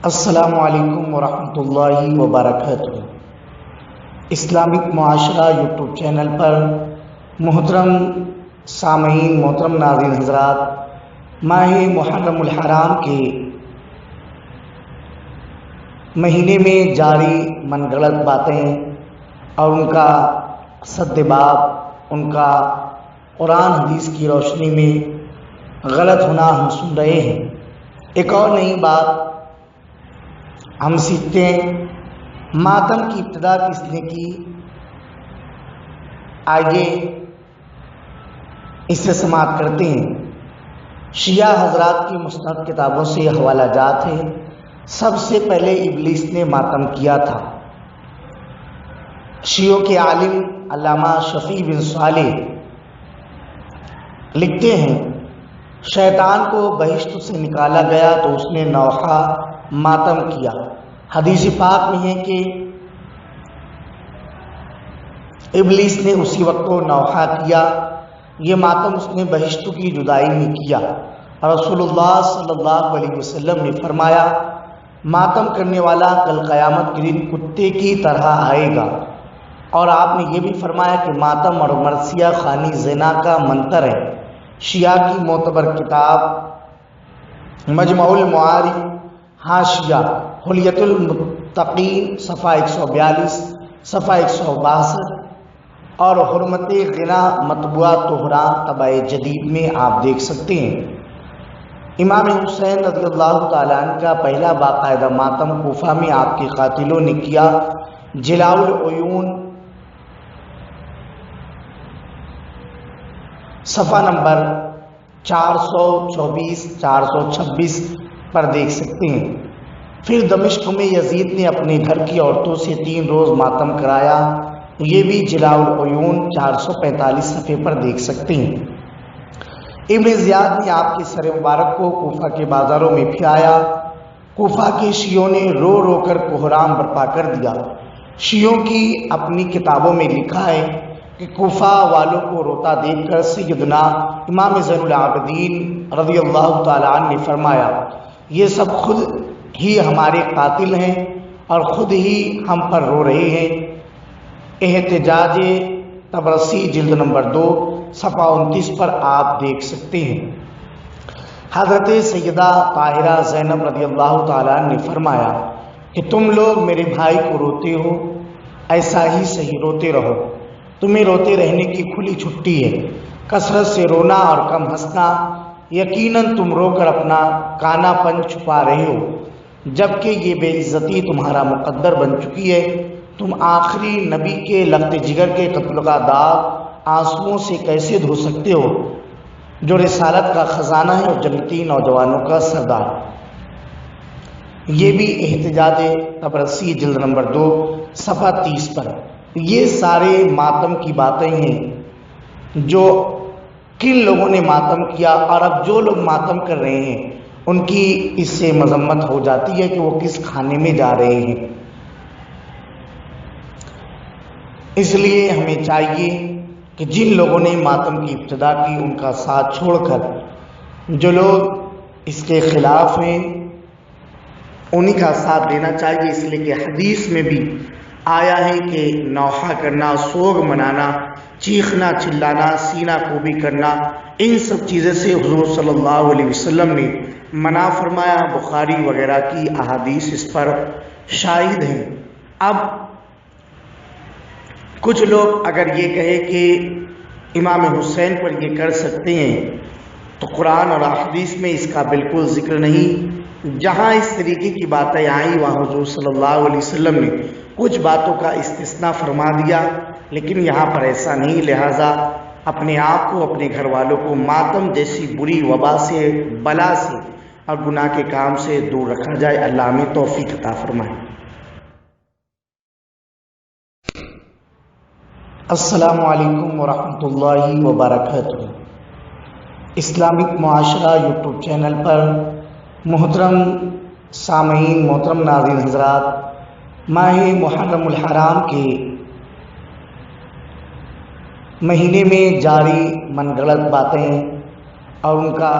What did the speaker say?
السلام علیکم ورحمۃ اللہ وبرکاتہ۔ اسلامک معاشرہ یوٹیوب چینل پر محترم سامعین، محترم ناظرین حضرات، ماہ محرم الحرام کے مہینے میں جاری من گھڑت باتیں اور ان کا سدباب، ان کا قرآن حدیث کی روشنی میں غلط ہونا ہم سن رہے ہیں۔ ایک اور نئی بات ہم سیکھتے ہیں، ماتم کی ابتدا کس نے کی؟ آئیے اس سے سماعت کرتے ہیں۔ شیعہ حضرات کی مستند کتابوں سے حوالہ جات ہے۔ سب سے پہلے ابلیس نے ماتم کیا تھا۔ شیعوں کے عالم علامہ شفیع بن صالح لکھتے ہیں، شیطان کو بہشت سے نکالا گیا تو اس نے نوحہ ماتم کیا۔ حدیث پاک میں ہے کہ ابلیس نے اسی وقت کو نوحہ کیا۔ یہ ماتم اس نے بہشت کی جدائی میں کیا۔ رسول اللہ صلی اللہ علیہ وسلم نے فرمایا، ماتم کرنے والا کل قیامت کے دن کتے کی طرح آئے گا۔ اور آپ نے یہ بھی فرمایا کہ ماتم اور مرثیہ خوانی زنا کا منتر ہے۔ شیعہ کی معتبر کتاب مجمع المعارف، حاشیہ حلیۃ المتقین، صفحہ 142، صفحہ 162 اور حرمت غنا مطبوعہ طہرا طبع جدید میں آپ دیکھ سکتے ہیں۔ امام حسین رضی اللہ تعالیٰ عنہ کا پہلا باقاعدہ ماتم کوفہ میں آپ کے قاتلوں نے کیا۔ جلاء العیون صفحہ نمبر 424 426 پر دیکھ سکتے ہیں۔ پھر دمشق میں یزید نے اپنے گھر کی عورتوں سے 3 روز ماتم کرایا۔ یہ بھی جلاء العیون 445 صفحے پر دیکھ سکتے ہیں۔ ابن زیاد نے آپ کے سر مبارک کو کوفہ کے بازاروں میں پھرایا۔ کوفہ کے شیعوں نے رو رو کر کوہرام برپا کر دیا۔ شیعوں کی اپنی کتابوں میں لکھا ہے کہ کوفہ والوں کو روتا دیکھ کر سیدنا امام زین العابدین رضی اللہ تعالیٰ عنہ نے فرمایا، یہ سب خود ہی ہمارے قاتل ہیں اور خود ہی ہم پر رو رہے ہیں۔ احتجاج طبرسی جلد نمبر 2 صفحہ 29 پر آپ دیکھ سکتے ہیں۔ حضرت سیدہ طاہرہ زینب رضی اللہ تعالیٰ عنہ نے فرمایا کہ تم لوگ میرے بھائی کو روتے ہو، ایسا ہی صحیح روتے رہو، تمہیں روتے رہنے کی کھلی چھٹی ہے۔ کثرت سے رونا اور کم ہنسنا، یقیناً تم رو کر اپنا کانا پن چھپا رہے ہو، جبکہ یہ بے عزتی تمہارا مقدر بن چکی ہے۔ تم آخری نبی کے لخت جگر کے قتل کا داغ آنسوؤں سے کیسے دھو سکتے ہو، جو رسالت کا خزانہ ہے اور جنتی نوجوانوں کا سردار۔ یہ بھی احتجاج طبرسی جلد نمبر 2 صفحہ 30 پر۔ یہ سارے ماتم کی باتیں ہیں جو کن لوگوں نے ماتم کیا، اور اب جو لوگ ماتم کر رہے ہیں ان کی اس سے مذمت ہو جاتی ہے کہ وہ کس کھانے میں جا رہے ہیں۔ اس لیے ہمیں چاہیے کہ جن لوگوں نے ماتم کی ابتدا کی ان کا ساتھ چھوڑ کر جو لوگ اس کے خلاف ہیں انہی کا ساتھ دینا چاہیے، اس لیے کہ حدیث میں بھی آیا ہے کہ نوحہ کرنا، سوگ منانا، چیخنا چلانا، سینہ کوبی کرنا، ان سب چیزیں سے حضور صلی اللہ علیہ وسلم نے منع فرمایا۔ بخاری وغیرہ کی احادیث اس پر شاہد ہیں۔ اب کچھ لوگ اگر یہ کہے کہ امام حسین پر یہ کر سکتے ہیں تو قرآن اور احادیث میں اس کا بالکل ذکر نہیں۔ جہاں اس طریقے کی باتیں آئیں وہاں حضور صلی اللہ علیہ وسلم نے کچھ باتوں کا استثناء فرما دیا، لیکن یہاں پر ایسا نہیں۔ لہٰذا اپنے آپ کو، اپنے گھر والوں کو ماتم جیسی بری وبا سے، بلا سے اور گناہ کے کام سے دور رکھا جائے۔ اللہ ہمیں توفیق عطا فرمائے۔ السلام علیکم ورحمۃ اللہ وبرکاتہ۔ اسلامک معاشرہ یوٹیوب چینل پر محترم سامعین، محترم ناظرین حضرات، ماہ محرم الحرام کے مہینے میں جاری من گھڑت باتیں اور ان کا